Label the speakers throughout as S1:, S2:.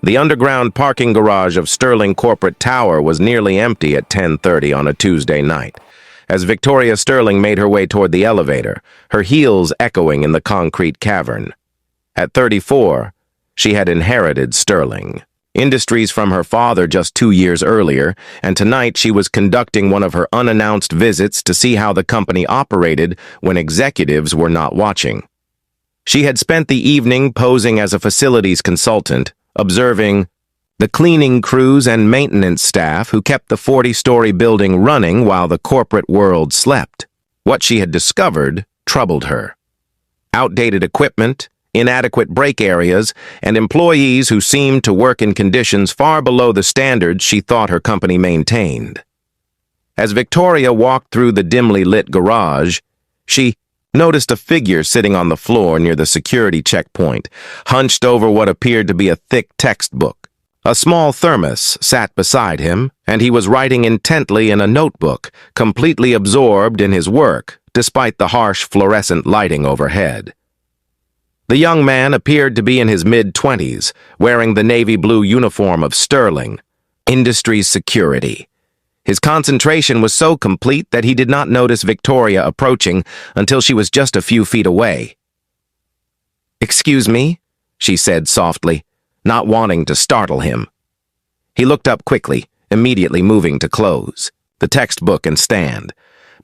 S1: The underground parking garage of Sterling Corporate Tower was nearly empty at 10:30 on a Tuesday night. As Victoria Sterling made her way toward the elevator, her heels echoing in the concrete cavern. At 34, she had inherited Sterling Industries from her father just 2 years earlier, and tonight she was conducting one of her unannounced visits to see how the company operated when executives were not watching. She had spent the evening posing as a facilities consultant, observing the cleaning crews and maintenance staff who kept the 40-story building running while the corporate world slept. What she had discovered troubled her. Outdated equipment, inadequate break areas, and employees who seemed to work in conditions far below the standards she thought her company maintained. As Victoria walked through the dimly lit garage, she noticed a figure sitting on the floor near the security checkpoint, hunched over what appeared to be a thick textbook. A small thermos sat beside him, and he was writing intently in a notebook, completely absorbed in his work, despite the harsh fluorescent lighting overhead. The young man appeared to be in his mid-20s, wearing the navy blue uniform of Sterling Industries Security. His concentration was so complete that he did not notice Victoria approaching until she was just a few feet away. "Excuse me," she said softly, not wanting to startle him. He looked up quickly, immediately moving to close the textbook and stand.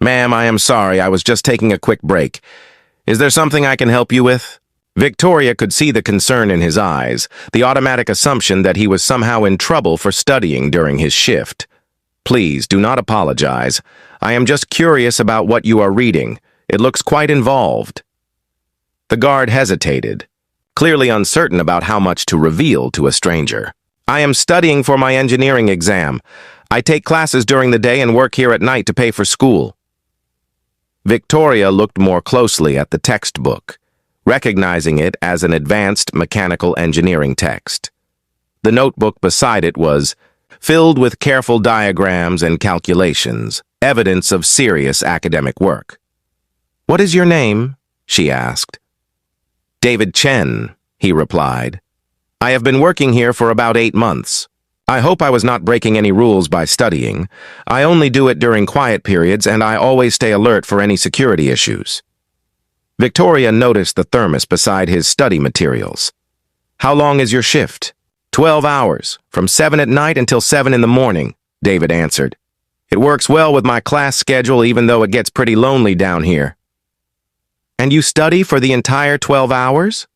S1: "Ma'am, I am sorry, I was just taking a quick break. Is there something I can help you with?" Victoria could see the concern in his eyes, the automatic assumption that he was somehow in trouble for studying during his shift. "Please, do not apologize. I am just curious about what you are reading. It looks quite involved." The guard hesitated, clearly uncertain about how much to reveal to a stranger. "I am studying for my engineering exam. I take classes during the day and work here at night to pay for school." Victoria looked more closely at the textbook, recognizing it as an advanced mechanical engineering text. The notebook beside it was filled with careful diagrams and calculations, evidence of serious academic work. "What is your name?" she asked. "David Chen," he replied. "I have been working here for about 8 months. I hope I was not breaking any rules by studying. I only do it during quiet periods, and I always stay alert for any security issues." Victoria noticed the thermos beside his study materials. "How long is your shift?" 12 hours, from 7 at night until 7 in the morning, David answered. "It works well with my class schedule even though it gets pretty lonely down here." "And you study for the entire 12 hours?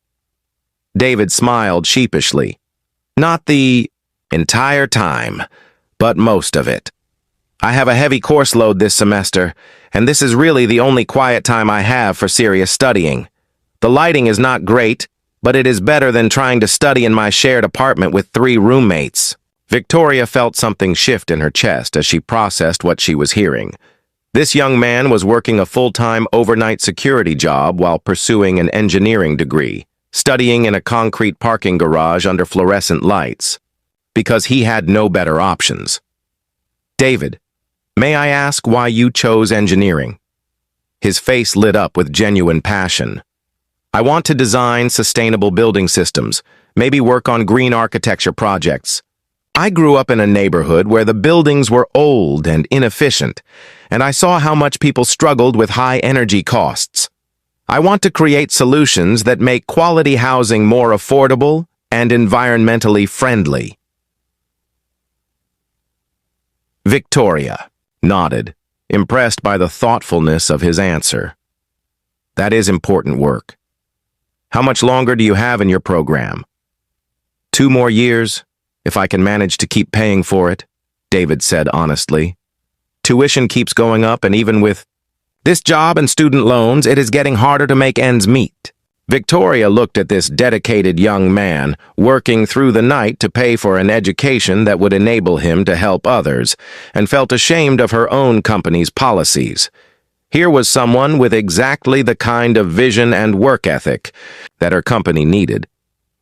S1: David smiled sheepishly. "Not the entire time, but most of it. I have a heavy course load this semester, and this is really the only quiet time I have for serious studying. The lighting is not great, but it is better than trying to study in my shared apartment with 3 roommates." Victoria felt something shift in her chest as she processed what she was hearing. This young man was working a full-time overnight security job while pursuing an engineering degree, studying in a concrete parking garage under fluorescent lights, because he had no better options. "David, may I ask why you chose engineering?" His face lit up with genuine passion. "I want to design sustainable building systems, maybe work on green architecture projects. I grew up in a neighborhood where the buildings were old and inefficient, and I saw how much people struggled with high energy costs. I want to create solutions that make quality housing more affordable and environmentally friendly." Victoria nodded, impressed by the thoughtfulness of his answer. "That is important work. How much longer do you have in your program?" 2 more years, if I can manage to keep paying for it," David said honestly. "Tuition keeps going up, and even with this job and student loans, it is getting harder to make ends meet." Victoria looked at this dedicated young man, working through the night to pay for an education that would enable him to help others, and felt ashamed of her own company's policies. Here was someone with exactly the kind of vision and work ethic that her company needed.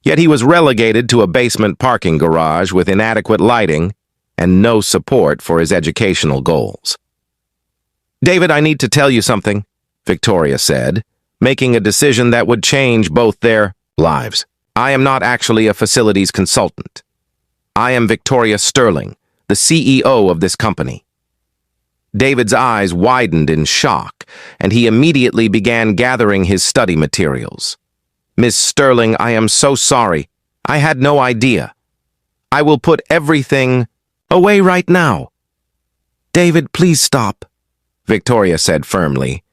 S1: Yet he was relegated to a basement parking garage with inadequate lighting and no support for his educational goals. "David, I need to tell you something," Victoria said, making a decision that would change both their lives. "I am not actually a facilities consultant. I am Victoria Sterling, the CEO of this company." David's eyes widened in shock, and he immediately began gathering his study materials. "Miss Sterling, I am so sorry. I had no idea. I will put everything away right now." "David, please stop," Victoria said firmly.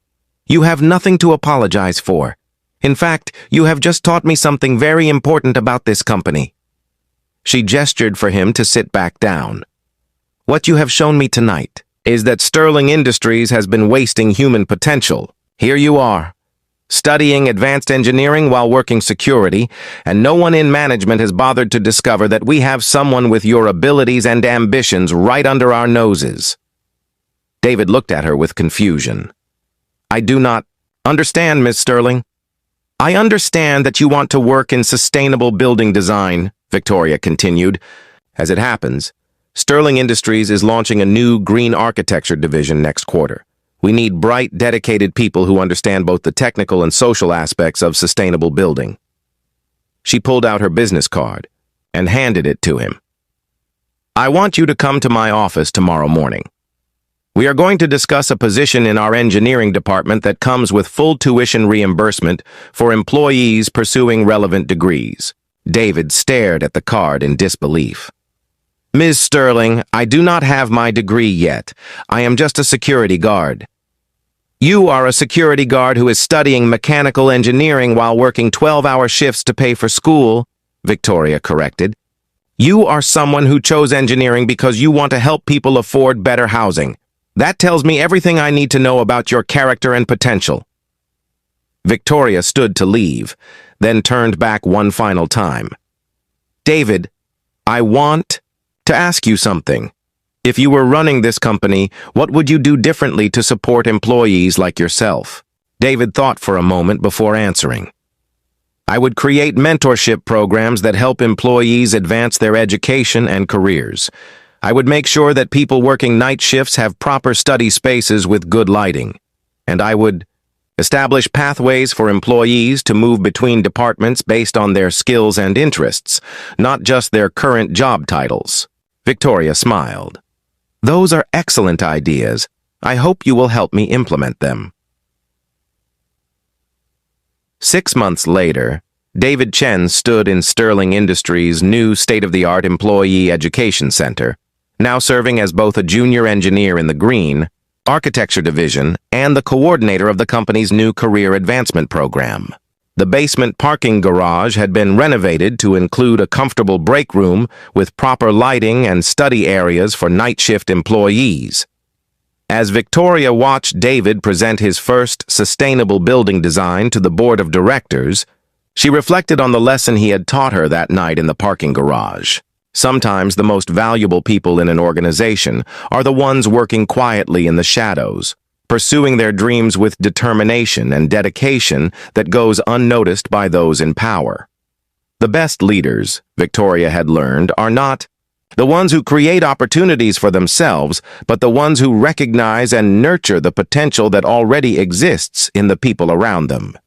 S1: "You have nothing to apologize for. In fact, you have just taught me something very important about this company." She gestured for him to sit back down. "What you have shown me tonight is that Sterling Industries has been wasting human potential. Here you are, studying advanced engineering while working security, and no one in management has bothered to discover that we have someone with your abilities and ambitions right under our noses." David looked at her with confusion. "I do not understand, Miss Sterling." "I understand that you want to work in sustainable building design," Victoria continued. "As it happens, Sterling Industries is launching a new green architecture division next quarter. We need bright, dedicated people who understand both the technical and social aspects of sustainable building." She pulled out her business card and handed it to him. "I want you to come to my office tomorrow morning. We are going to discuss a position in our engineering department that comes with full tuition reimbursement for employees pursuing relevant degrees." David stared at the card in disbelief. "Ms. Sterling, I do not have my degree yet. I am just a security guard." "You are a security guard who is studying mechanical engineering while working 12-hour shifts to pay for school," Victoria corrected. "You are someone who chose engineering because you want to help people afford better housing. That tells me everything I need to know about your character and potential." Victoria stood to leave, then turned back one final time. "David, I want to ask you something. If you were running this company, what would you do differently to support employees like yourself?" David thought for a moment before answering. "I would create mentorship programs that help employees advance their education and careers. I would make sure that people working night shifts have proper study spaces with good lighting. And I would establish pathways for employees to move between departments based on their skills and interests, not just their current job titles." Victoria smiled. "Those are excellent ideas. I hope you will help me implement them." 6 months later, David Chen stood in Sterling Industries' new state-of-the-art employee education center, now serving as both a junior engineer in the green architecture division and the coordinator of the company's new career advancement program. The basement parking garage had been renovated to include a comfortable break room with proper lighting and study areas for night shift employees. As Victoria watched David present his first sustainable building design to the board of directors, she reflected on the lesson he had taught her that night in the parking garage. Sometimes the most valuable people in an organization are the ones working quietly in the shadows, pursuing their dreams with determination and dedication that goes unnoticed by those in power. The best leaders, Victoria had learned, are not the ones who create opportunities for themselves, but the ones who recognize and nurture the potential that already exists in the people around them.